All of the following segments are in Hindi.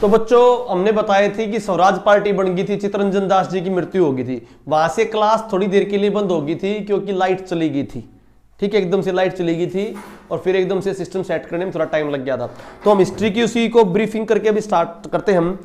तो बच्चों हमने बताए थे कि स्वराज पार्टी बन गई थी, चित्तरंजन दास जी की मृत्यु हो गई थी, वहां से क्लास थोड़ी देर के लिए बंद हो गई थी क्योंकि लाइट चली गई थी। ठीक है, एकदम से लाइट चली गई थी और फिर एकदम से सिस्टम सेट करने में थोड़ा टाइम लग गया था। तो हम हिस्ट्री की उसी को ब्रीफिंग करके अभी स्टार्ट करते हैं हम।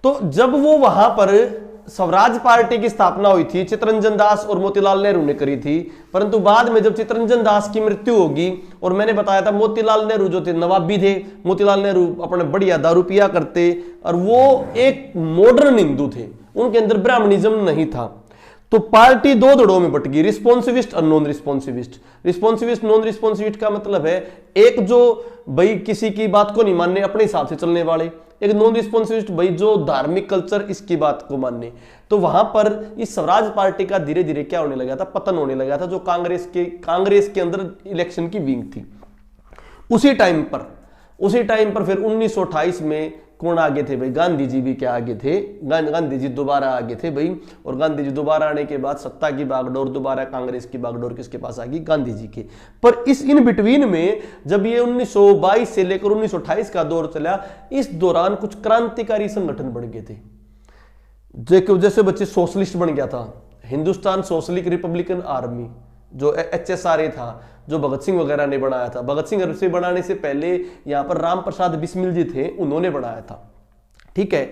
तो जब वो वहां पर स्वराज पार्टी की स्थापना हुई थी, चित्तरंजन दास और मोतीलाल नेहरू ने करी थी, परंतु बाद में जब चित्तरंजन दास की मृत्यु होगी, और मैंने बताया था मोतीलाल नेहरू जो थे नवाबी थे, मोतीलाल नेहरू अपने बढ़िया दारू पिया करते और वो एक मॉडर्न हिंदू थे, उनके अंदर ब्राह्मणिज्म नहीं था। तो पार्टी दो धड़ों में बट गई, रिस्पॉन्सिविस्ट और नॉन रिस्पॉन्सिविस्ट। रिस्पॉन्सिविस्ट नॉन रिस्पॉन्सिविस्ट का मतलब है एक जो भाई किसी की बात को नहीं मानने, अपने हिसाब से चलने वाले, एक नॉन रिस्पॉन्सिविस्ट भाई जो धार्मिक कल्चर इसकी बात को मानने। तो वहां पर इस स्वराज पार्टी का धीरे धीरे क्या होने लगा था, पतन होने लगा था, जो कांग्रेस के अंदर इलेक्शन की विंग थी। उसी टाइम पर फिर 1928 में कौन आगे थे भाई, गांधी जी भी क्या आगे थे, गांधी जी दोबारा आगे थे भाई। और गांधी जी दोबारा आने के बाद सत्ता की बागडोर दोबारा कांग्रेस की बागडोर किसके पास आ गई, गांधी जी के। पर इस इन बिटवीन में जब ये 1922 से लेकर 1928 का दौर चला, इस दौरान कुछ क्रांतिकारी संगठन बन गए थे। जैसे बच्चे सोशलिस्ट बन गया था हिंदुस्तान सोशलिस्ट रिपब्लिकन आर्मी, जो HSRA था, जो भगत सिंह वगैरह ने बनाया था। भगत सिंह से बनाने से पहले यहां पर राम प्रसाद बिस्मिल जी थे, उन्होंने बनाया था। ठीक है,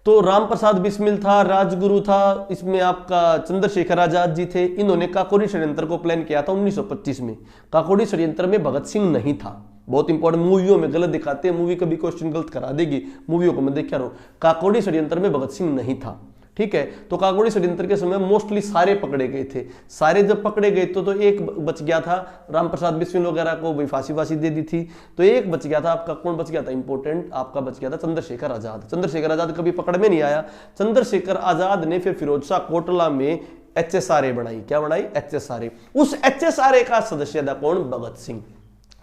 तो राम प्रसाद बिस्मिल था, राजगुरु था, इसमें आपका चंद्रशेखर आजाद जी थे। इन्होंने काकोरी षड्यंत्र को प्लान किया था 1925 में। काकोरी षड्यंत्र में भगत सिंह नहीं था, बहुत इंपॉर्टेंट, मूवियों में गलत दिखाते हैं, मूवी कभी क्वेश्चन गलत करा देगी, मूवियों को मैं देखा रहा हूं। काकोरी षड्यंत्र में भगत सिंह नहीं था। ठीक है, तो काकोरी षड्यंत्र के समय मोस्टली सारे पकड़े गए थे। सारे जब पकड़े गए तो एक बच गया था, राम प्रसाद बिस्मिल वगैरह को भी फांसी दे दी थी। तो एक बच गया था आपका, कौन बच गया था इंपॉर्टेंट, आपका बच गया था चंद्रशेखर आजाद। चंद्रशेखर आजाद कभी पकड़ में नहीं आया। चंद्रशेखर आजाद ने फिर फिरोज शाह कोटला में HSRA बनाई। क्या बनाई, HSRA। उस HSRA का सदस्य था कौन, भगत सिंह,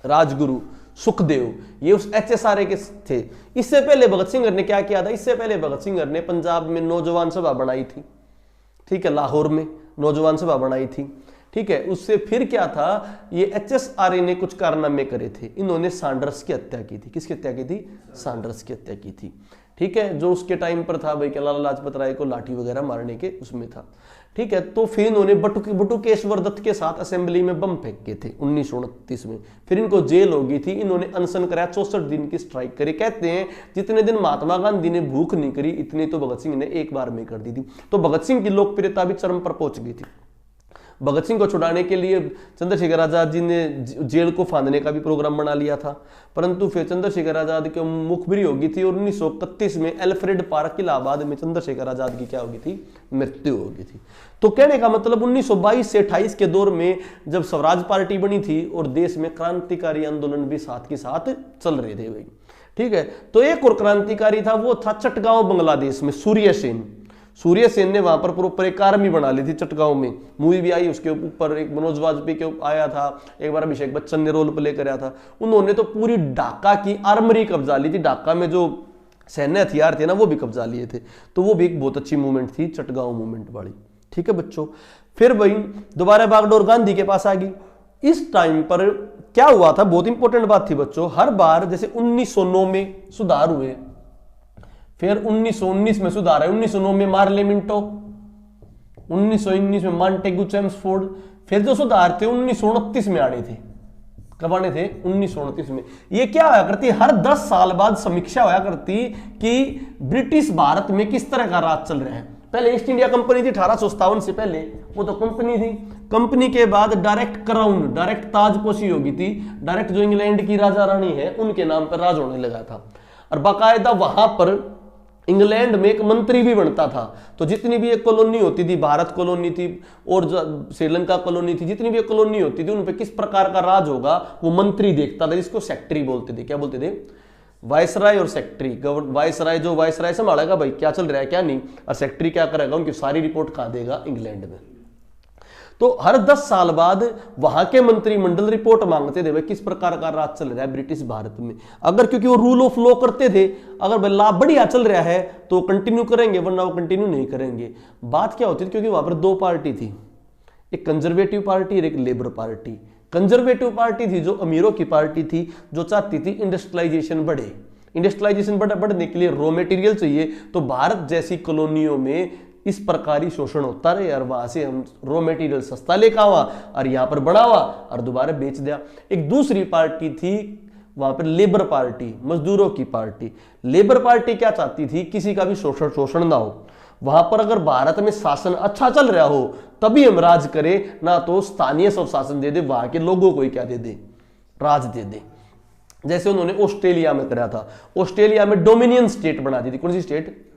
राजगुरु, सुखदेव, ये उस HSRA के थे। इससे पहले भगत सिंह ने क्या किया था, इससे पहले भगत सिंह ने पंजाब में नौजवान सभा बनाई थी। ठीक है, लाहौर में नौजवान सभा बनाई थी। ठीक है, उससे फिर क्या था, ये HSRA ने कुछ कारनामे करे थे। इन्होंने सैंडर्स की हत्या की थी। किसकी हत्या की थी, सैंडर्स की हत्या की थी। ठीक है, जो उसके टाइम पर था भाई कि लाला लाजपत राय को लाठी वगैरह मारने के उसमें था। ठीक है, तो फिर इन्होंने बटुकेश्वर दत्त के साथ असेंबली में बम फेंके थे 1929 में। फिर इनको जेल हो गई थी। इन्होंने अनशन कराया, 64 दिन की स्ट्राइक करी। कहते हैं जितने दिन महात्मा गांधी ने भूख नहीं करी, इतनी तो भगत सिंह ने एक बार में कर दी थी। तो भगत सिंह की लोकप्रियता भी चरम पर पहुंच गई थी। भगत सिंह को छुड़ाने के लिए चंद्रशेखर आजाद जी ने जेल को फांदने का भी प्रोग्राम बना लिया था, परंतु फिर चंद्रशेखर आजाद की मुखबिरी हो गई थी और 1931 में एल्फ्रेड पार्क इलाहाबाद में चंद्रशेखर आजाद की क्या हो गई थी, मृत्यु हो गई थी। तो कहने का मतलब 1922 से 28 के दौर में जब स्वराज पार्टी बनी थी और देश में क्रांतिकारी आंदोलन भी साथ के साथ चल रहे थे भाई। ठीक है, तो एक और क्रांतिकारी था, वो था चटगांव बांग्लादेश में सूर्य सेन। सूर्य सेन ने वहां पर प्रॉपर एक आर्मी बना ली थी चटगांव में। मूवी भी आई उसके ऊपर, एक मनोज वाजपेयी के आया था, एक बार अभिषेक बच्चन ने रोल प्ले कराया था। उन्होंने तो पूरी ढाका की आर्मरी कब्जा ली थी। ढाका में जो सैन्य हथियार थे ना, वो भी कब्जा लिए थे। तो वो भी एक बहुत अच्छी मूवमेंट थी, चटगांव मूवमेंट वाली। ठीक है बच्चों, फिर वही दोबारा बागडोर गांधी के पास आ गई। इस टाइम पर क्या हुआ था, बहुत इंपॉर्टेंट बात थी बच्चों। हर बार जैसे 1909 में सुधार हुए, फिर 1919 में सुधार है, 1909 में मार्ले मिंटो, 1919 में मॉन्टेगू चेम्सफोर्ड, फिर जो सुधार थे 1929 में आने थे। कब आने थे, 1929 में। ये क्या होया करती, हर 10 साल बाद समीक्षा होया करती कि ब्रिटिश भारत में किस तरह का राज चल रहा है। पहले ईस्ट इंडिया कंपनी थी 1857 से पहले, वो तो कंपनी थी। कंपनी के बाद डायरेक्ट क्राउन, डायरेक्ट ताजपोशी होगी थी, डायरेक्ट जो इंग्लैंड की राजा रानी है उनके नाम पर राज होने लगा था। और बाकायदा वहां पर इंग्लैंड में एक मंत्री भी बनता था। तो जितनी भी एक कॉलोनी होती थी, भारत कॉलोनी थी और श्रीलंका कॉलोनी थी, जितनी भी एक कॉलोनी होती थी उन पे किस प्रकार का राज होगा वो मंत्री देखता था, जिसको सेक्रेटरी बोलते थे। क्या बोलते थे, वायसराय और सेक्रेटरी। वायसराय जो वायसराय संभालेगा भाई क्या चल रहा है क्या नहीं, और सेक्रेटरी क्या करेगा, उनकी सारी रिपोर्ट कहां देगा, इंग्लैंड में। तो हर 10 साल बाद वहां के मंत्रिमंडल रिपोर्ट मांगते थे भाई किस प्रकार का राज चल रहा है ब्रिटिश भारत में। अगर क्योंकि वो रूल ऑफ लॉ करते थे, अगर लाभ बढ़िया चल रहा है तो कंटिन्यू करेंगे, वरना वो कंटिन्यू नहीं करेंगे। बात क्या होती थी, क्योंकि वहां पर 2 पार्टी थी, एक कंजर्वेटिव पार्टी और एक लेबर पार्टी। कंजर्वेटिव पार्टी थी जो अमीरों की पार्टी थी, जो चाहती थी इंडस्ट्रियलाइजेशन बढ़े, इंडस्ट्रियलाइजेशन बढ़ने के लिए रॉ मटेरियल चाहिए, तो भारत जैसी कॉलोनियों में इस प्रकार ही शोषण होता रहे और वहां से हम रॉ मटेरियल सस्ता लेकर आवा और यहां पर बढ़ावा और दोबारा बेच दिया। एक दूसरी पार्टी थी वहां पर लेबर पार्टी, मजदूरों की पार्टी। लेबर पार्टी क्या चाहती थी, किसी का भी शोषण ना हो। वहां पर अगर भारत में शासन अच्छा चल रहा हो तभी हम राज करें, ना तो स्थानीय स्वशासन दे दे, वहां के लोगों को ही क्या दे दे, राज दे दे। जैसे उन्होंने ऑस्ट्रेलिया में करा था। ऑस्ट्रेलिया में डोमिनियन स्टेट बना दी थी। कौन सी स्टेट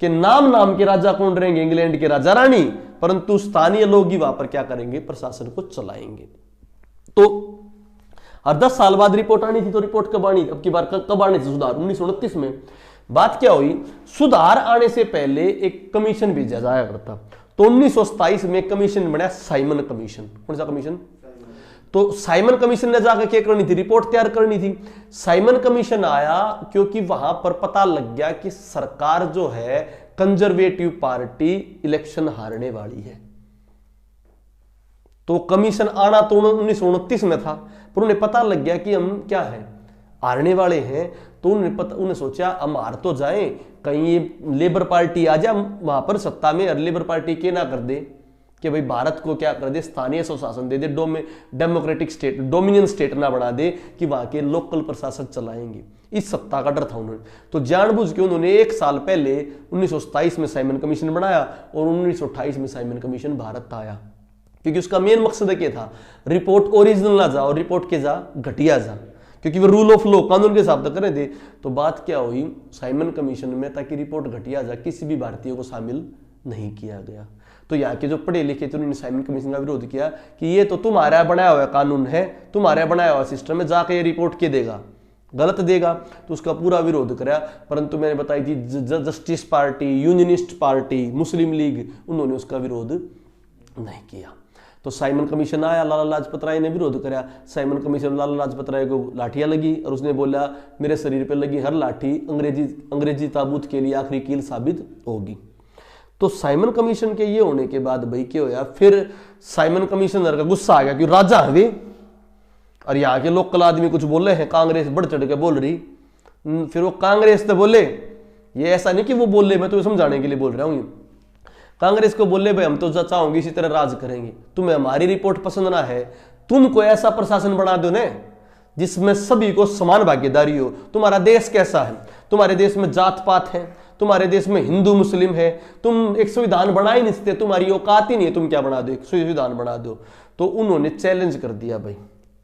के नाम के राजा कौन रहेंगे, इंग्लैंड के राजा रानी, परंतु स्थानीय लोग ही वहां पर क्या करेंगे, प्रशासन को चलाएंगे। तो और 10 साल बाद रिपोर्ट आनी थी। तो रिपोर्ट कब आनी, अब की बार कब आनी थी सुधार, 1929 में। बात क्या हुई, सुधार आने से पहले एक कमीशन भेजा जाया करता। तो 1927 में कमीशन बना साइमन कमीशन। कौन सा कमीशन, तो साइमन कमीशन ने जाकर क्या करनी थी, रिपोर्ट तैयार करनी थी। साइमन कमीशन आया क्योंकि वहां पर पता लग गया कि सरकार जो है कंजर्वेटिव पार्टी इलेक्शन हारने वाली है। तो कमीशन आना तो 1929 में था, पर उन्हें पता लग गया कि हम क्या है, हारने वाले हैं। तो उन्हें सोचा हम हार तो जाए, कहीं ये लेबर पार्टी आ जाए वहां पर सत्ता में, और लेबर पार्टी के ना कर दे कि भाई भारत को क्या कर दे, स्थानीय स्वशासन दे दे, डेमोक्रेटिक स्टेट, डोमिनियन स्टेट ना बना दे कि वहां के लोकल प्रशासन चलाएंगे। इस सत्ता का डर था उन्होंने। तो जानबूझ के उन्होंने 1 साल पहले 1927 में साइमन कमीशन बनाया और 1928 में साइमन कमीशन भारत आया, क्योंकि उसका मेन मकसद क्या था, रिपोर्ट ओरिजिनल ना जा और रिपोर्ट के जा घटिया जा, क्योंकि वो रूल ऑफ लॉ कानून के हिसाब से करे थे। तो बात क्या हुई, साइमन कमीशन में ताकि रिपोर्ट घटिया जा, किसी भी भारतीय को शामिल नहीं किया गया। तो यहाँ के जो पढ़े लिखे थे उन्होंने साइमन कमीशन का विरोध किया कि ये तो तुम्हारा बनाया हुआ कानून है, तुम्हारा बनाया हुआ सिस्टम है, जाके ये रिपोर्ट के देगा, गलत देगा। तो उसका पूरा विरोध करा। परंतु मैंने बताई थी जस्टिस पार्टी, यूनियनिस्ट पार्टी, मुस्लिम लीग, उन्होंने उसका विरोध नहीं किया। तो साइमन कमीशन आया, लाला लाजपत राय ने विरोध करा। साइमन कमीशन, लाला लाजपत राय को लाठियां लगी और उसने बोला मेरे शरीर पे लगी हर लाठी अंग्रेजी ताबूत के लिए आखिरी कील साबित होगी। तो साइमन कमीशन के ये होने के बाद भाई क्या होया, फिर साइमन कमिश्नर का गुस्सा आ गया कि राजा है वे और यहाँ के लोकल आदमी कुछ बोले हैं, कांग्रेस बढ़ चढ़ के बोल रही। फिर वो कांग्रेस तो बोले, ये ऐसा नहीं कि वो बोले, मैं तुम्हें समझाने के लिए बोल रहा हूँ, कांग्रेस को बोले भाई हम तो चाहोगे इसी तरह राज करेंगे, तुम्हें हमारी रिपोर्ट पसंद ना है, तुमको ऐसा प्रशासन बना दो ना जिसमें सभी को समान भागीदारी हो। तुम्हारा देश कैसा है, तुम्हारे देश में जात पात है, तुम्हारे देश में हिंदू मुस्लिम है, तुम एक संविधान बना ही नहीं सकते, तुम्हारी औकात ही नहीं है, तुम क्या बना दो, एक संविधान बना दो। तो उन्होंने चैलेंज कर दिया भाई,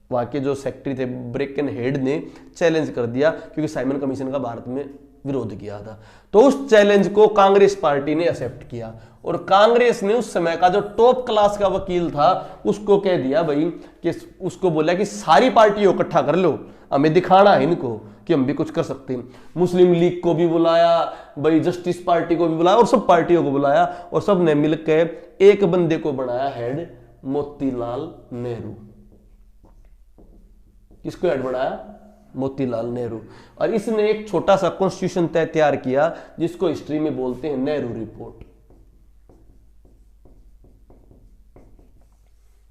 वहां के जो सेक्रेटरी थे ब्रेकन हेड ने चैलेंज कर दिया, क्योंकि साइमन कमीशन का भारत में विरोध किया था। तो उस चैलेंज को कांग्रेस पार्टी ने एक्सेप्ट किया और कांग्रेस ने उस समय का जो टॉप क्लास का वकील था उसको कह दिया भाई कि उसको बोला कि सारी पार्टियों को इकट्ठा कर लो, हमें दिखाना है इनको कि हम भी कुछ कर सकते हैं। मुस्लिम लीग को भी बुलाया भाई, जस्टिस पार्टी को भी बुलाया और सब पार्टियों को बुलाया और सब ने मिलकर एक बंदे को बनाया हेड, मोतीलाल नेहरू। किसको हेड बनाया, मोतीलाल नेहरू। और इसने एक छोटा सा कॉन्स्टिट्यूशन तैयार किया जिसको हिस्ट्री में बोलते हैं नेहरू रिपोर्ट।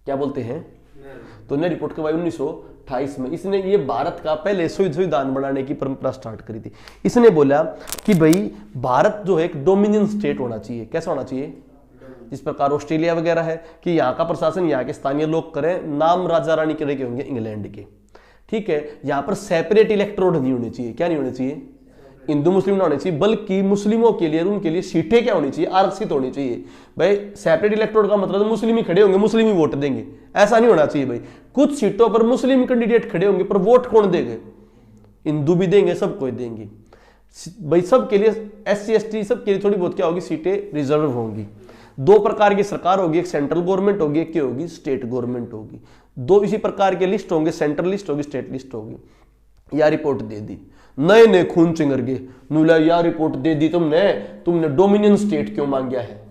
क्या बोलते हैं, तो नेहरू रिपोर्ट कब आई, 1928 में। इसने ये भारत का पहले संविधान बनाने की परंपरा स्टार्ट करी थी। इसने बोला कि भाई भारत जो है एक डोमिनियन स्टेट होना चाहिए। कैसा होना चाहिए, जिस प्रकार ऑस्ट्रेलिया वगैरह है कि यहाँ का प्रशासन यहाँ के स्थानीय लोग करें, नाम राजा रानी के होंगे इंग्लैंड के, ठीक है। यहां पर सेपरेट इलेक्ट्रोड नहीं होने चाहिए। क्या नहीं होने चाहिए, हिंदू मुस्लिम ना होने चाहिए, बल्कि मुस्लिमों के लिए उनके लिए सीटें क्या होनी चाहिए, आरक्षित होनी चाहिए। भाई सेपरेट इलेक्ट्रोड का मतलब मुस्लिम ही खड़े होंगे, मुस्लिम ही वोट देंगे, ऐसा नहीं होना चाहिए। भाई कुछ सीटों पर मुस्लिम कैंडिडेट खड़े होंगे पर वोट कौन देंगे, हिंदू भी देंगे, सबको देंगे। भाई सबके लिए SC ST सबके लिए थोड़ी बहुत क्या होगी, सीटें रिजर्व होंगी। 2 प्रकार की सरकार होगी, एक सेंट्रल गवर्नमेंट होगी, एक क्या होगी, स्टेट गवर्नमेंट होगी। 2 इसी प्रकार के लिस्ट होंगे, सेंट्रल लिस्ट होगी, स्टेट लिस्ट होगी। या रिपोर्ट दे दी, नए नए खून चिंगर गए, नुला या रिपोर्ट दे दी तुमने डोमिनियन स्टेट क्यों मांग गया है।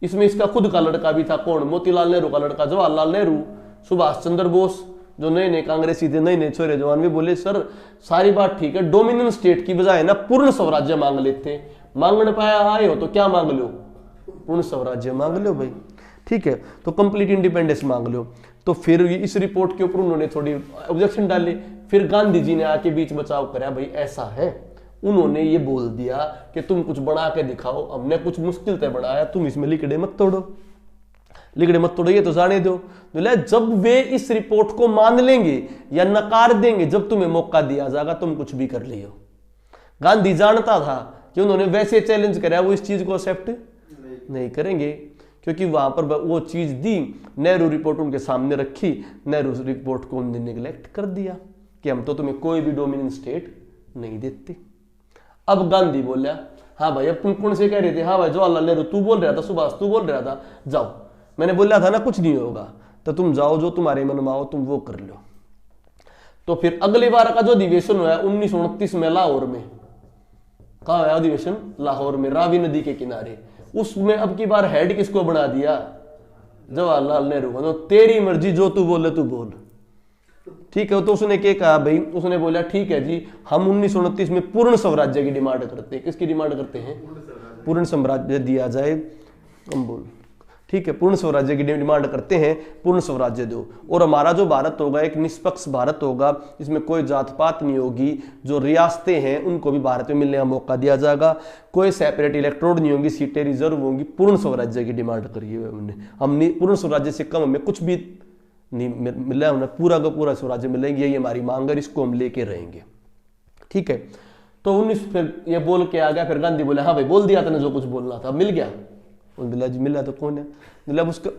इसमें इसका खुद का लड़का भी था, कौन, मोतीलाल नेहरू का लड़का जवाहरलाल नेहरू, सुभाष चंद्र बोस, जो नए नए कांग्रेसी थे, नए नए छोरे जवान भी बोले सर सारी बात ठीक है, डोमिनियन स्टेट की बजाय ना पूर्ण स्वराज्य मांग लेते। मांगने पाया आए हो तो क्या मांग लो, पूर्ण स्वराज्य मांग लो भाई, ठीक है, तो कंप्लीट इंडिपेंडेंस मांग लो। तो फिर इस रिपोर्ट के ऊपर उन्होंने थोड़ी ऑब्जेक्शन डाले फिर गांधी जी ने आके बीच बचाव करा, भाई ऐसा है, उन्होंने ये बोल दिया कि तुम कुछ बना के दिखाओ, हमने कुछ मुश्किल से बनाया, तुम इसमें लिकड़े मत तोड़ो, लिकड़े मत तोड़ो, ये तो जाने दो। जब वे इस रिपोर्ट को मान लेंगे या नकार देंगे, जब तुम्हें मौका दिया जाएगा तुम कुछ भी कर लियो। गांधी जानता था कि उन्होंने वैसे चैलेंज कराया, वो इस चीज को एक्सेप्ट नहीं करेंगे, क्योंकि वहां पर वो चीज दी, नेहरू रिपोर्ट उनके सामने रखी, नेहरू रिपोर्ट को उन्होंने निगलेक्ट कर दिया कि हम तो तुम्हें कोई भी डोमिनेंट स्टेट नहीं देते। अब गांधी बोला, हाँ भाई अब तुम कौन से कह रहे थे, हाँ भाई जवाहरलाल नेहरू तू बोल रहा था, सुभाष तू बोल रहा था, जाओ, मैंने बोला था ना कुछ नहीं होगा, तो तुम जाओ, जो तुम्हारे मन में आओ तुम वो कर लो। तो फिर अगली बार का जो अधिवेशन हुआ 1929 में लाहौर में, कहा है अधिवेशन, लाहौर में, रावी नदी के किनारे, उसमें अब की बार हेड किसको बना दिया, जवाहरलाल नेहरू को। तो तेरी मर्जी, जो तू बोले तू बोल, ठीक है। तो उसने क्या कहा भाई, उसने बोला ठीक है जी, हम 1929 में पूर्ण स्वराज्य की डिमांड करते हैं। किसकी डिमांड करते हैं, पूर्ण स्वराज्य दिया जाए, हम बोल ठीक है, पूर्ण स्वराज्य की डिमांड करते हैं, पूर्ण स्वराज्य दो, और हमारा जो भारत होगा एक निष्पक्ष भारत होगा, इसमें कोई जात पात नहीं होगी, जो रियासतें हैं उनको भी भारत में मिलने का मौका दिया जाएगा, कोई सेपरेट इलेक्ट्रोड नहीं होंगी, सीटें रिजर्व होंगी, पूर्ण स्वराज्य की डिमांड करी है हमने। हमने पूर्ण स्वराज्य से कम हमें कुछ भी नहीं मिला, उन्हें पूरा का पूरा स्वराज्य मिलेंगे, यही हमारी मांग है, इसको हम लेके रहेंगे, ठीक है। तो 19 फिर ये बोल के आ गया, फिर गांधी बोले हाँ भाई बोल दिया था ना जो कुछ बोलना था, मिल गया। बोला जी मिला तो कौन है, मतलब उसका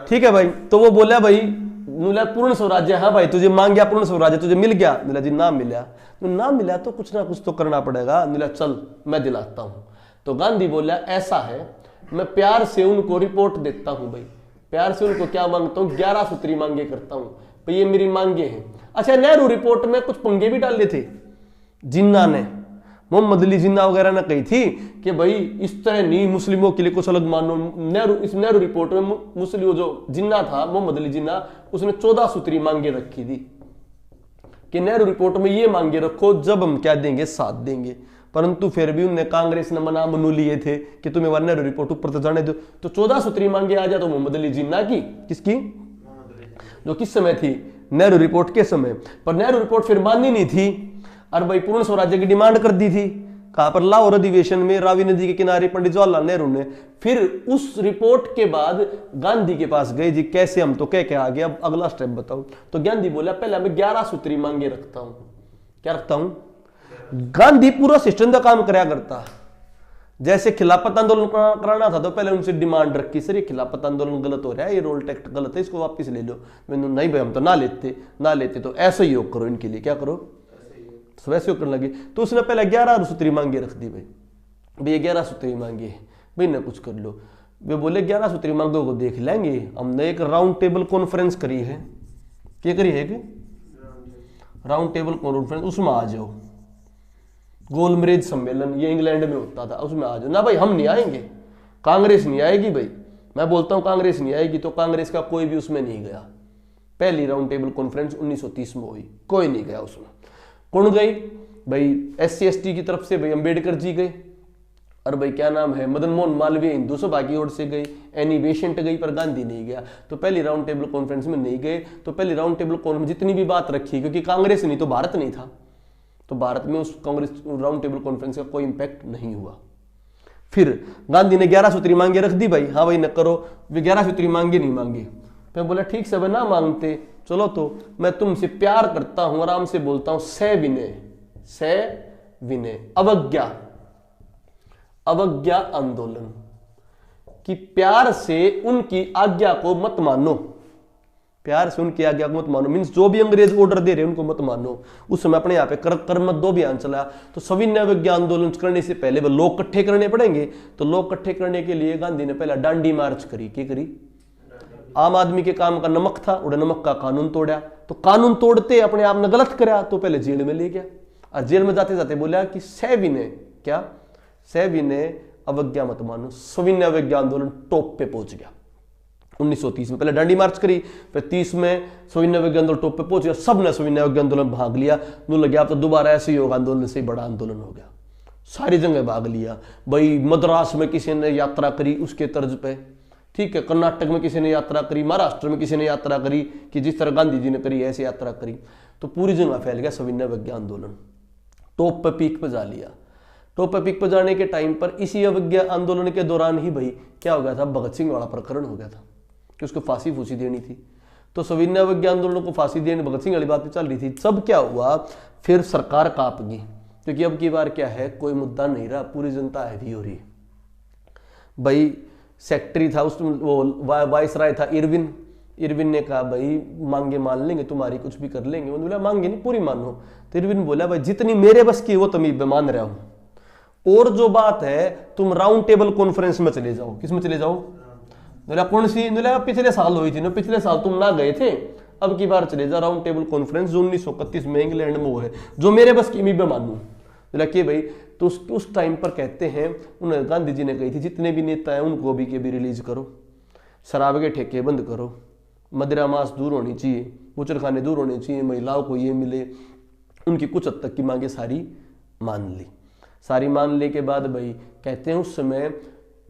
ठीक है भाई। तो वो बोला भाई बोला पूर्ण स्वराज्य, हाँ भाई तुझे मांग गया पूर्ण स्वराज्य, तुझे मिल गया, बोला जी ना मिला, तो ना मिला तो कुछ ना कुछ तो करना पड़ेगा, बोला चल मैं दिलाता हूं। तो गांधी बोला ऐसा है, मैं प्यार से उनको रिपोर्ट देता हूं भाई, प्यार से उनको क्या मांगता हूं, 11 सूत्री मांगे करता हूं भाई, ये मेरी मांगे हैं। अच्छा, नेहरू रिपोर्ट में कुछ पंगे भी डाले थे जिन्ना ने, मोहम्मद अली जिन्ना वगैरह ने कही थी कि भाई इस तरह नहीं, मुस्लिमों के लिए कुछ अलग मानो। इस नेहरू रिपोर्ट में मुस्लिम जो जिन्ना था, मोहम्मद अली जिन्ना, उसने 14 सूत्री मांगे रखी थी कि नेहरू रिपोर्ट में ये मांगे रखो, जब हम क्या देंगे साथ देंगे। परंतु फिर भी उन्हें कांग्रेस ने मनू लिए थे कि तुम्हें वह नेहरू रिपोर्ट ऊपर तो जाने दो। तो 14 सूत्री मांगे आ जाए तो मोहम्मद अली जिन्ना की, किसकी, जो किस समय थी, नेहरू रिपोर्ट के समय। पर नेहरू रिपोर्ट फिर माननी नहीं थी, और भाई पूर्ण स्वराज्य की डिमांड कर दी थी। कहां पर, लाहौर अधिवेशन में, रावी नदी के किनारे पंडित जवाहरलाल नेहरू ने। फिर उस रिपोर्ट के बाद गांधी के पास गए जी, कैसे, हम तो कह के आ गए, अब अगला स्टेप बताओ। तो गांधी बोला पहले मैं 11 सूत्री मांगे रखता हूं। क्या रखता हूं, गांधी पूरा सिस्टम का काम कराया करता। जैसे खिलाफत आंदोलन कराना था तो पहले उनसे डिमांड रखी, सर ये खिलाफत आंदोलन गलत हो रहा है, ये रोल टैक्स गलत है, इसको वापस ले लो। मैंने नहीं भाई हम तो ना लेते तो ऐसा ही योग करो, इनके लिए क्या करो, तो वैसे करने लगे। तो उसने पहले 11 सूत्री मांगे रख दी, भाई ये 11 सूत्री मांगे भाई ना कुछ कर लो। वे बोले 11 सूत्री मांगों को देख लेंगे। हमने एक राउंड टेबल कॉन्फ्रेंस करी है, क्या करी है कि राउंड टेबल कॉन्फ्रेंस, उसमें आ जाओ, गोलमेज सम्मेलन ये इंग्लैंड में होता था, उसमें आ जाओ ना भाई, हम नहीं आएंगे, कांग्रेस नहीं आएगी भाई, मैं बोलता हूं कांग्रेस नहीं आएगी। तो कांग्रेस का कोई भी उसमें नहीं गया। पहली राउंड टेबल कॉन्फ्रेंस 1930 में हुई, कोई नहीं गया उसमें। कौन गई भाई, SC/ST की तरफ से भाई अम्बेडकर जी गए, और भाई क्या नाम है, मदन मोहन मालवीय हिंदू सभा की ओर से गई, एनी बेसेंट गई, पर गांधी नहीं गया। तो पहली राउंड टेबल कॉन्फ्रेंस में नहीं गए। तो पहली राउंड टेबल कॉन्फ्रेंस जितनी भी बात रखी, क्योंकि कांग्रेस नहीं तो भारत नहीं था, तो भारत में उस कांग्रेस राउंड टेबल कॉन्फ्रेंस का कोई इंपैक्ट नहीं हुआ। फिर गांधी ने 11 सूत्री मांगे रख दी, भाई हाँ भाई न करो, वे 11 सूत्री मांगे नहीं मांगे। मैं बोला ठीक से, ना मांगते चलो, तो मैं तुमसे प्यार करता हूं, आराम से बोलता हूं, सविनय अवज्ञा आंदोलन कि प्यार से उनकी आज्ञा को मत मानो, प्यार से उनकी आज्ञा को मत मानो, मीन्स जो भी अंग्रेज ऑर्डर दे रहे हैं उनको मत मानो। उस समय अपने यहाँ पे कर मत दो अभियान चलाया। तो सविनय अवज्ञा आंदोलन करने से पहले वो लोग इकट्ठे करने पड़ेंगे। तो लोग इकट्ठे करने के लिए गांधी ने पहला डांडी मार्च करी। क्या करी, आम आदमी के काम का नमक था, उन्हें नमक का कानून तोड़ा। तो कानून तोड़ते अपने आप ने गलत कराया, तो पहले जेल में ले गया, और जेल में जाते जाते बोला कि सविनय अवज्ञा मत मानो। सविनय अवज्ञा आंदोलन टॉप पे पहुंच गया 1930 में। पहले डांडी मार्च करी, फिर 30 में सविनय अवज्ञा आंदोलन टॉप पे पहुंच गया, सबने सविनय अवज्ञा आंदोलन भाग लिया। नु लग गया अब तो दोबारा ऐसे ही होगा, आंदोलन से बड़ा आंदोलन हो गया, सारी जगह भाग लिया। भाई मद्रास में किसी ने यात्रा करी उसके तर्ज पे, ठीक है, कर्नाटक में किसी ने यात्रा करी, महाराष्ट्र में किसी ने यात्रा करी कि जिस तरह गांधी जी ने करी ऐसी यात्रा करी, तो पूरी जगह फैल गया सविनय अवज्ञा आंदोलन। टॉप पे पीक पे जा लिया। टॉप पे पीक पे जाने के टाइम पर इसी अवज्ञा आंदोलन के दौरान ही भाई क्या हो गया था, भगत सिंह वाला प्रकरण हो गया था कि उसको फांसी फूसी देनी थी। तो सविनय अवज्ञा आंदोलन को फांसी देने भगत सिंह वाली बात चल रही थी। सब क्या हुआ, फिर सरकार कांप गई, क्योंकि अब की बार क्या है, कोई मुद्दा नहीं रहा, पूरी जनता हैवी हो रही है। भाई सेक्रेटरी था उस वो वाइसराय था इरविन ने कहा भाई मांगे मान लेंगे तुम्हारी, कुछ भी कर लेंगे। उन्होंने बोला मांगे नहीं पूरी मानो। तो इरविन बोला भाई जितनी मेरे बस की वो तुम मान रहा हूं, और जो बात है तुम राउंड टेबल कॉन्फ्रेंस में चले जाओ। किस में चले जाओ? बोला कौन सी? बोला पिछले साल हुई थी ना, पिछले साल तुम ना गए थे, अब की बार चले जाओ राउंड टेबल कॉन्फ्रेंस जो 1931 में इंग्लैंड में वो है, जो मेरे बस की मैं मानू। बोला कि भाई तो उस टाइम पर कहते हैं उन्होंने, गांधी जी ने कही थी जितने भी नेता हैं उनको अभी के भी रिलीज करो, शराब के ठेके बंद करो, मदिरा मांस दूर होनी चाहिए, बूचड़खाने दूर होने चाहिए, महिलाओं को ये मिले। उनकी कुछ हद तक की मांगे सारी मान ली। सारी मान ले के बाद भाई कहते हैं उस समय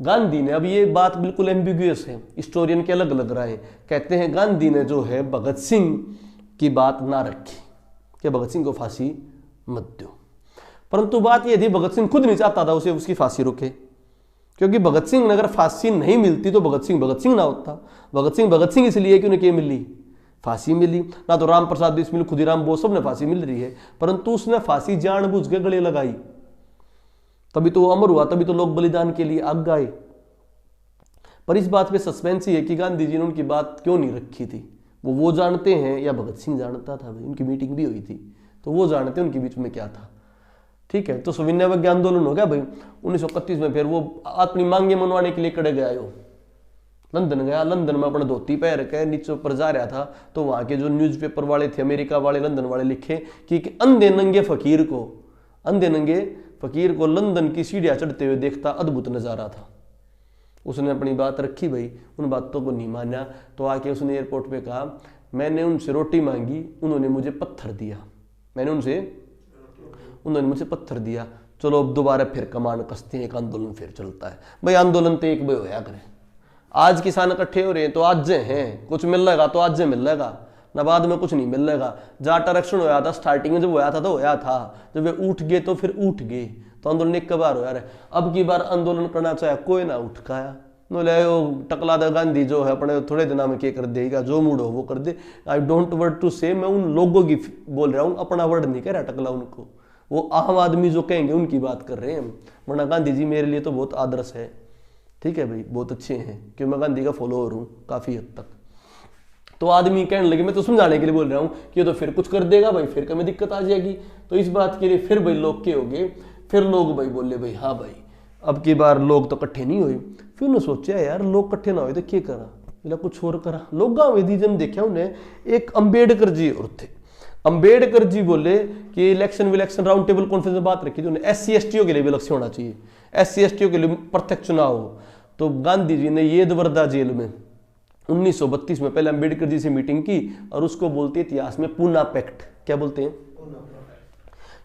गांधी ने, अब ये बात बिल्कुल एम्बिग्यूअस है, हिस्टोरियन के अलग अलग राय, कहते हैं गांधी ने जो है भगत सिंह की बात ना रखी कि भगत सिंह को फांसी मत दो। परंतु बात यह थी भगत सिंह खुद नहीं चाहता था उसे उसकी फांसी रुके, क्योंकि भगत सिंह अगर फांसी नहीं मिलती तो भगत सिंह ना होता। भगत सिंह इसलिए कि उन्हें क्या मिली, फांसी मिली। ना तो राम प्रसाद बिस्मिल, खुदीराम बोस, सब ने फांसी मिल रही है, परंतु उसने फांसी जानबूझ के गले लगाई, तभी तो वो अमर हुआ, तभी तो लोग बलिदान के लिए आग गाए। पर इस बात पे सस्पेंस ही है कि गांधी जी ने उनकी बात क्यों नहीं रखी थी। वो जानते हैं या भगत सिंह जानता था, भाई उनकी मीटिंग भी हुई थी तो वो जानते हैं उनके बीच में क्या था। ठीक है, तो सविनय अवज्ञा आंदोलन हो गया भाई 1931 में। फिर वो अपनी मांगे मनवाने के लिए कड़े गया, लंदन गया। लंदन में अपने धोती पैर के नीचे ऊपर जा रहा था, तो वहां के जो न्यूज़पेपर वाले थे, अमेरिका वाले, लंदन वाले, लिखे कि अंधे नंगे फकीर को लंदन की सीढ़ियां चढ़ते हुए देखता अद्भुत नजारा था। उसने अपनी बात रखी भाई, उन बातों को नहीं माना, तो आके उसने एयरपोर्ट पे कहा मैंने उनसे रोटी मांगी, उन्होंने मुझे पत्थर दिया, उन्होंने मुझे पत्थर दिया। चलो अब दोबारा फिर कमान कसते हैं, एक आंदोलन फिर चलता है। भाई आंदोलन तो एक भाई होया करे, आज किसान इकट्ठे हो रहे हैं तो आज हैं, कुछ मिल रहेगा तो आज मिल रहेगा, ना बाद में कुछ नहीं मिल रहेगा। जाट आरक्षण होया था स्टार्टिंग में, जब होया था तो होया था, जब वे उठ गए तो फिर उठ गए, तो आंदोलन एक बार होया रहे। अब की बार आंदोलन करना चाहे कोई ना उठकाया, टकला दा गांधी जो है अपने थोड़े दिनों में क्या कर देगा, जो मूड हो वो कर दे। आई डोंट वर्ड टू से, मैं उन लोगों की बोल रहा हूँ, अपना वर्ड नहीं कह रहा टकला उनको, वो आम आदमी जो कहेंगे उनकी बात कर रहे हैं। वरना गांधी जी मेरे लिए तो बहुत आदर्श है, ठीक है भाई, बहुत अच्छे हैं, क्योंकि मैं गांधी का फॉलोअर हूँ काफी हद तक। तो आदमी कहने लगे, मैं तो समझाने के लिए बोल रहा हूँ कि ये तो फिर कुछ कर देगा भाई, फिर कभी दिक्कत आ जाएगी। तो इस बात के लिए फिर भाई लोग क्या हो गए, फिर लोग भाई बोले भाई हाँ भाई अब की बार लोग तो इकट्ठे नहीं हुए। फिर उन्होंने सोचा यार लोग इकट्ठे ना हुए तो क्या करा, बोला कुछ और करा। लोग गाँव जन देखा उन्हें, एक अम्बेडकर जी और थे, अम्बेडकर जी बोले कि इलेक्शन राउंड टेबल कॉन्फ्रेंस में बात रखी थी, उन्हें SC ST के लिए भी इलेक्शन होना चाहिए, SC ST के लिए प्रत्यक्ष चुनाव हो। तो गांधी जी ने येदवर्दा जेल में 1932 में पहले अम्बेडकर जी से मीटिंग की, और उसको बोलते इतिहास में पूना पैक्ट। क्या बोलते हैं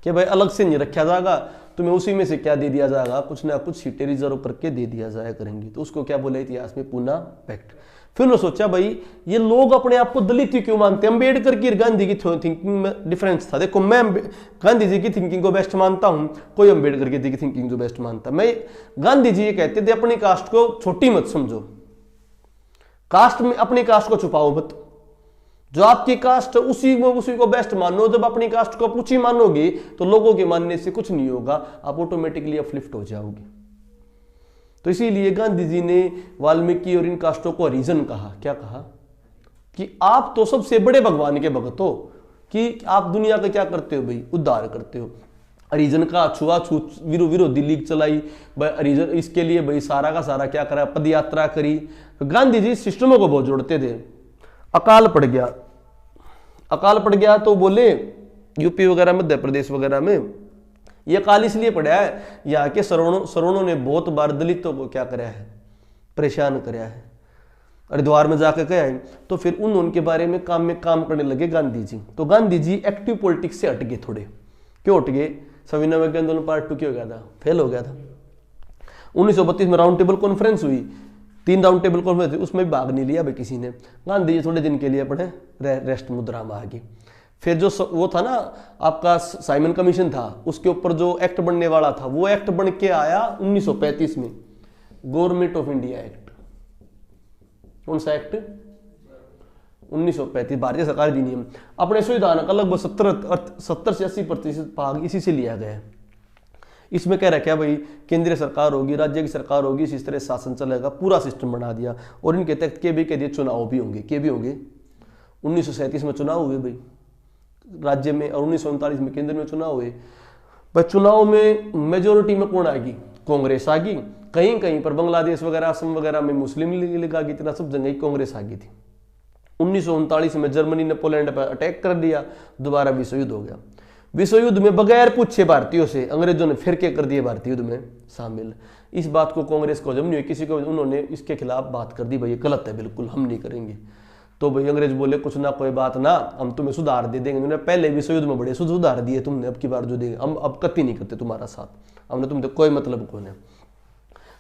कि भाई अलग से नहीं रखा जाएगा, तुम्हें उसी में से क्या दे दिया जाएगा, कुछ ना कुछ सीटें रिजर्व करके दे दिया जाया करेंगी। तो उसको क्या बोला इतिहास में, पूना पैक्ट। फिर उन्होंने सोचा भाई ये लोग अपने आप को दलित क्यों मानते हैं। अम्बेडकर की गांधी की थिंकिंग में डिफरेंस था। देखो मैं गांधी जी की थिंकिंग को बेस्ट मानता हूं, कोई अम्बेडकर की थिंकिंग जो बेस्ट मानता। मैं गांधी जी ये कहते थे अपनी कास्ट को छोटी मत समझो, कास्ट में अपनी कास्ट को छुपाओ मत, जो आपकी कास्ट उसी को बेस्ट मानो। जब अपनी कास्ट को ऊंची मानोगे तो लोगों के मानने से कुछ नहीं होगा, आप ऑटोमेटिकली अपलिफ्ट हो जाओगे। तो इसीलिए गांधी जी ने वाल्मीकि और इन कास्टों को हरिजन कहा। क्या कहा कि आप तो सबसे बड़े भगवान के भक्त हो, कि आप दुनिया का क्या करते हो भाई, उद्धार करते हो। हरिजन का छुआछूत विरोधी लीग चलाई हरिजन, इसके लिए भाई सारा का सारा क्या करा, पद यात्रा करी। तो गांधी जी सिस्टमों को बहुत जोड़ते थे। अकाल पड़ गया तो बोले यूपी वगैरह मध्य प्रदेश वगैरह में ये अकाल इसलिए पड़ा है, यहाँ के सवर्णों ने बहुत बार दलितों को क्या कराया है, परेशान कराया है। हरिद्वार में जाकर गया है, तो फिर उनके बारे में काम करने लगे गांधी जी। तो गांधी जी एक्टिव पॉलिटिक्स से हट गए थोड़े। क्यों हट गए, सविनय अवज्ञा आंदोलन पार्ट 2 क्यों हो गया था, फेल हो गया था। 1932 में राउंड टेबल कॉन्फ्रेंस हुई, 3 राउंड टेबल कॉन्फ्रेंस थी, उसमें भी भाग नहीं लिया भाई किसी ने। गांधी जी थोड़े दिन के लिए अपने रेस्ट मुद्रा में आ गए। फिर जो वो था ना आपका साइमन कमीशन था, उसके ऊपर जो एक्ट बनने वाला था, वो एक्ट बन के आया 1935 में, गवर्नमेंट ऑफ इंडिया एक्ट। कौन सा एक्ट? 1935, भारतीय सरकार अधिनियम। अपने संविधान का लगभग 70 से 80% भाग इसी से लिया गया है। इसमें कह रखा है भाई केंद्रीय सरकार होगी, राज्य की सरकार होगी, इस तरह शासन चलेगा, पूरा सिस्टम बना दिया। और इनके तहत के भी कह दिए चुनाव भी होंगे। के भी होंगे। 1937 में चुनाव हुए भाई राज्य में, और 1939 में केंद्र में चुनाव हुए। पर चुनाव में मेजोरिटी में कौन आएगी? कांग्रेस आ गई। कहीं कहीं पर बांग्लादेश वगैरह, असम वगैरह में मुस्लिम लीग आ गई, इतना सब जगह कांग्रेस आ गई थी। 1939 में जर्मनी ने पोलैंड पर अटैक कर दिया, दोबारा विश्व युद्ध हो गया। विश्व युद्ध में बगैर पूछे भारतीयों से अंग्रेजों ने फिर के कर दिए भारतीय युद्ध में शामिल। इस बात को कांग्रेस को हजम नहीं हुई किसी को, उन्होंने इसके खिलाफ बात कर दी, भाई ये गलत है, बिल्कुल हम नहीं करेंगे। तो भाई अंग्रेज बोले कुछ ना कोई बात ना, हम तुम्हें सुधार दे देंगे। उन्होंने पहले विश्व युद्ध में बड़े सुधार दिए तुमने, अब की बार जो देंगे हम अब कति नहीं करते तुम्हारा साथ, हमने तुमसे कोई मतलब कौन है।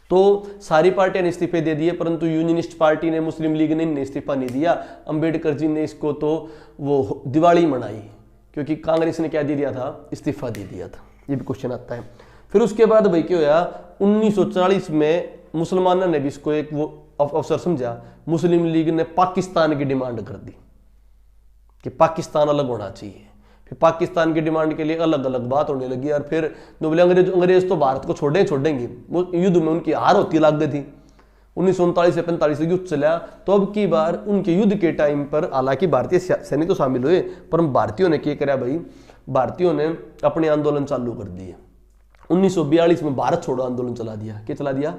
तो सारी पार्टियां ने इस्तीफे दे दिए, परंतु यूनियनिस्ट पार्टी ने, मुस्लिम लीग ने इस्तीफा नहीं दिया। अंबेडकर जी ने इसको तो वो दिवाली मनाई, क्योंकि कांग्रेस ने क्या दे दिया था? इस्तीफा दे दिया था। ये भी क्वेश्चन आता है। फिर उसके बाद भाई क्या होया? 1940 में मुसलमानों ने भी इसको एक वो अवसर समझा। मुस्लिम लीग ने पाकिस्तान की डिमांड कर दी कि पाकिस्तान अलग होना चाहिए। फिर पाकिस्तान की डिमांड के लिए अलग अलग बात होने लगी। और फिर बोले अंग्रेज तो भारत को छोड़ेंगे। वो युद्ध में उनकी हार होती लग गई थी। 1939 से 45 युद्ध चला। तो अब की बार उनके युद्ध के टाइम पर हालांकि भारतीय सैनिक तो शामिल हुए, पर भारतीयों ने क्या करा भाई? भारतीयों ने अपने आंदोलन चालू कर दिए। 1942 में भारत छोड़ो आंदोलन चला दिया। क्या चला दिया?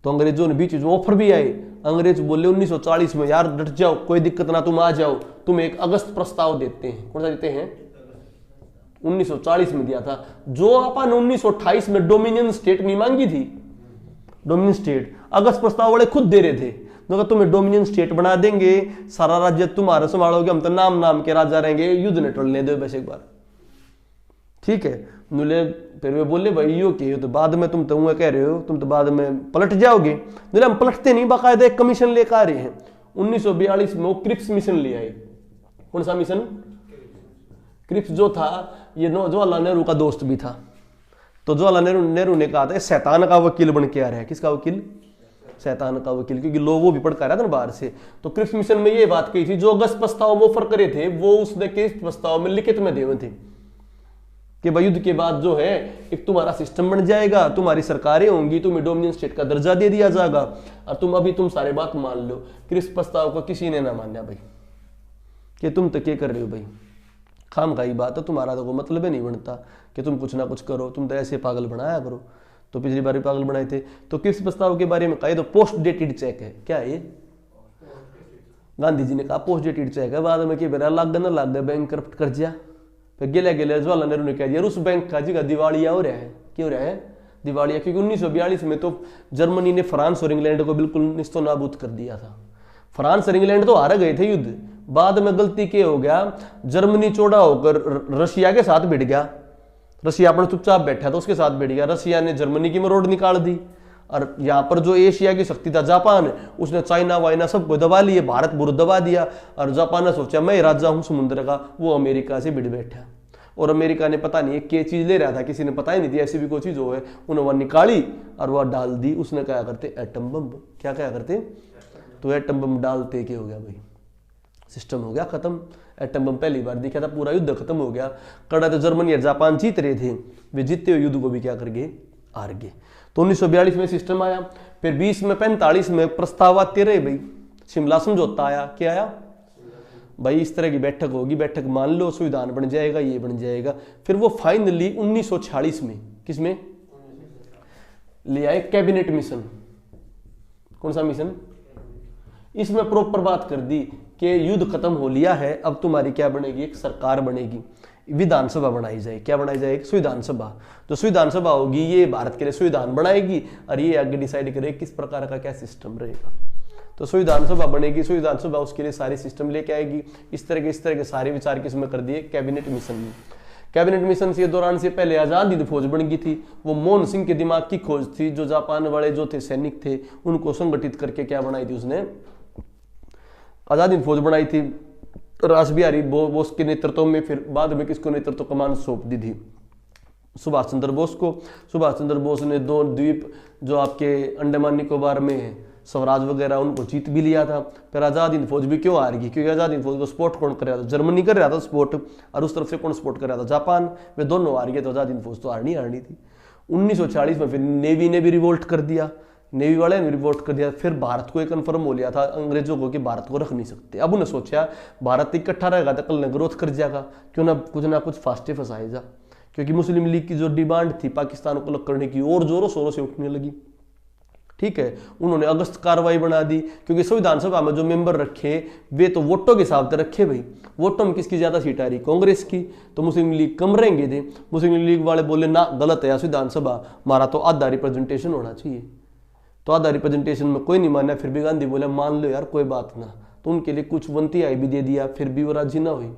तो अंग्रेजों ने बीच में ऑफर भी आए। अंग्रेज बोले 1940 में यार डट जाओ, कोई दिक्कत ना, तुम आ जाओ, तुम एक अगस्त प्रस्ताव देते हैं। कौन सा देते हैं? 1940 में दिया था। जो अपन 1928 में डोमिनियन स्टेट नहीं मांगी थी, डोमिनियन स्टेट अगस्त प्रस्ताव वाले खुद दे रहे थे, तो तुम्हें डोमिनियन स्टेट बना देंगे, सारा राज्य तुम्हारा संभालोगे, हम तो नाम के राजा रहेंगे, युद्ध न टलने दो बस एक बार, ठीक है। नुले फिर वे बोले भाई यो के तो बाद में तुम तो कह रहे हो, तुम तो बाद में पलट जाओगे। नुले हम पलटते नहीं, बाकायदा एक कमीशन लेकर आ रहे हैं। 1942 में वो क्रिप्स मिशन ले आए। कौन सा मिशन? क्रिप्स जो था ये जवाहरलाल नेहरू का दोस्त भी था। तो जवाहरलाल नेहरू ने कहा था शैतान का वकील बन के आ रहा है। किसका वकील? शैतान का वकील, क्योंकि लोग वो भी पढ़ कर आया था ना बाहर से। तो क्रिप्स मिशन में ये बात कही थी, जो अगस्त प्रस्ताव में ऑफर करे थे वो उसने क्रिप्स प्रस्ताव में लिखित में दे थे कि भाई युद्ध के बाद जो है एक तुम्हारा सिस्टम बन जाएगा, तुम्हारी सरकारें होंगी, तुम्हें डोमिनियन स्टेट का दर्जा दे दिया जाएगा, और तुम सारे बात मान लो। क्रिप्स प्रस्ताव को किसी ने ना माना भाई, कि तुम तो क्या कर रहे हो भाई, खाम खाई बात है, तुम्हारा तो कोई मतलब ही नहीं बनता कि तुम कुछ ना कुछ करो, तुम तो ऐसे पागल बनाया करो। तो पिछली बार भी पागल बनाए थे। तो क्रिप्स प्रस्ताव के बारे में कहे तो पोस्ट डेटेड चेक है। क्या है ये? गांधी जी ने कहा पोस्ट डेटेड चेक है। बाद में क्या बेरा लाग ना लाग गया, बैंक करप्ट कर दिया। फिर गेले जवाहरलाल नेहरू ने कह दिया उस बैंक का जी का दिवालिया हो रहा है। क्यों रहा है दिवालिया? क्योंकि 1942 में तो जर्मनी ने फ्रांस और इंग्लैंड को बिल्कुल निस्तो नाबूद कर दिया था। फ्रांस और इंग्लैंड तो हार गए थे युद्ध। बाद में गलती क्या हो गया, जर्मनी चौड़ा होकर रशिया के साथ भिड़ गया। रशिया अपना चुपचाप बैठा था, उसके साथ भिड़ गया। रशिया ने जर्मनी की मरोड़ निकाल दी। और यहाँ पर जो एशिया की शक्ति था जापान, उसने चाइना वाइना सबको दबा लिए, भारत बुर दबा दिया। और जापान ने सोचा मैं राजा हूं समुद्र का, वो अमेरिका से भिड़ बैठा। और अमेरिका ने पता नहीं क्या चीज ले रहा था, किसी ने पता ही नहीं थी ऐसी भी कोई चीज हो है, उन्होंने वह निकाली और वह डाल दी। उसने क्या करते? Atom bomb. क्या क्या करते? तो एटम बम डालते क्या हो गया भाई, सिस्टम हो गया खत्म। एटम बम पहली बार दिखा था, पूरा युद्ध खत्म हो गया। कड़ा तो जर्मनी और जापान जीत रहे थे, वे जीतते हुए युद्ध को भी क्या कर गए? हार गए। तो 1942 में सिस्टम आया। फिर 20 में 45 में प्रस्ताव आते रहे भाई, शिमला समझौता आया। क्या आया भाई? इस तरह की बैठक होगी, बैठक मान लो, संविधान बन जाएगा, ये बन जाएगा। फिर वो फाइनली 1946 में किसमें ले आए? Cabinet mission. कौन सा मिशन? इसमें प्रॉपर बात कर दी कि युद्ध खत्म हो लिया है, अब तुम्हारी क्या बनेगी? एक सरकार बनेगी, विधानसभा बनाई जाए। क्या बनाई जाए? एक संविधान सभा। जो संविधान सभा होगी ये भारत के लिए संविधान बनाएगी और ये आगे डिसाइड करेगी किस प्रकार का क्या सिस्टम रहेगा। तो संविधान सभा बनेगी, संविधान सभा उसके लिए सारी सिस्टम लेके आएगी। इस तरह के सारे विचार किसमें कर दिए? कैबिनेट मिशन में। कैबिनेट मिशन के दौरान से पहले आजाद हिंद फौज बन गई थी। वो मोहन सिंह के दिमाग की खोज थी, जो जापान वाले जो थे सैनिक थे उनको संगठित करके क्या बनाई थी उसने, आजाद हिंद फौज बनाई थी। रास बिहारी बोस के नेतृत्व में फिर बाद में किसको नेतृत्व कमान सौंप दी थी, सुभाष चंद्र बोस को। सुभाष चंद्र बोस ने 2 द्वीप जो आपके अंडमान निकोबार में है स्वराज वगैरह उनको जीत भी लिया था। फिर आजाद हिंद फौज भी क्यों हार गई, क्योंकि आजाद हिंद फौज को सपोर्ट कौन कर रहा था, जर्मनी कर रहा था सपोर्ट, और उस तरफ से कौन सपोर्ट कर रहा था, जापान। वे दोनों हार गए तो आजाद हिंद फौज तो हारनी थी। 1940 में फिर नेवी ने भी रिवोल्ट कर दिया, नेवी वाले ने रिवोल्ट कर दिया। फिर भारत को एक कन्फर्म हो लिया था अंग्रेजों को कि भारत को रख नहीं सकते। अब उन्हें सोचा भारत इकट्ठा रहेगा तो कल ग्रोथ कर जाएगा, क्यों ना कुछ फास्टे फंसाएगा, क्योंकि मुस्लिम लीग की जो डिमांड थी पाकिस्तान को अलग करने की और जोरों शोरों से उठने लगी। ठीक है, उन्होंने अगस्त कार्रवाई बना दी, क्योंकि संविधान सभा में जो मेंबर रखे वे तो वोटों के हिसाब से रखे भाई, वोटों में किसकी ज्यादा सीट आ रही, कांग्रेस की, तो मुस्लिम लीग कम रहेंगे थे। मुस्लिम लीग वाले बोले ना गलत है संविधान सभा, हमारा तो आधा रिप्रेजेंटेशन होना चाहिए। तो आधा रिप्रेजेंटेशन में कोई नहीं माना, फिर भी गांधी बोले मान लो यार कोई बात ना, तो उनके लिए कुछ 29 भी दे दिया, फिर भी वो राजी ना हुई।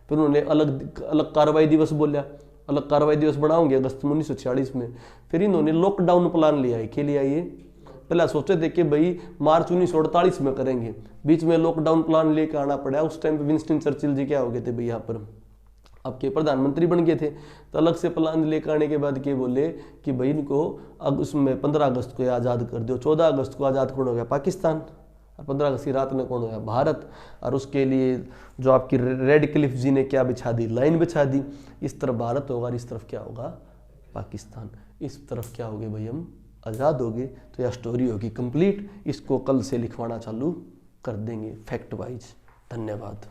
फिर उन्होंने अलग कार्रवाई दिवस बोला, अलग कार्रवाई दिवस बनाओगे अगस्त 1946 में। फिर इन्होंने लॉकडाउन प्लान लिया है, के लिए ये पहला सोचे थे कि भाई मार्च 1948 में करेंगे, बीच में लॉकडाउन प्लान लेकर आना पड़ा। उस टाइम पे विंस्टन चर्चिल जी क्या हो गए थे भाई, यहाँ पर आपके प्रधानमंत्री बन गए थे, तो अलग से प्लान लेकर आने के बाद के बोले कि भाई इनको अब उसमें 15 अगस्त को आज़ाद कर दो। 14 अगस्त को आज़ाद कौन हो गया, पाकिस्तान, और 15 अगस्त की रात में कौन हो गया, भारत। और उसके लिए जो आपकी रेड क्लिफ जी ने क्या बिछा दी, लाइन बिछा दी, इस तरफ भारत होगा और इस तरफ क्या होगा, पाकिस्तान। इस तरफ क्या हो गए भाई, हम आज़ाद हो गए। तो यह स्टोरी होगी कंप्लीट, इसको कल से लिखवाना चालू कर देंगे फैक्ट वाइज। धन्यवाद।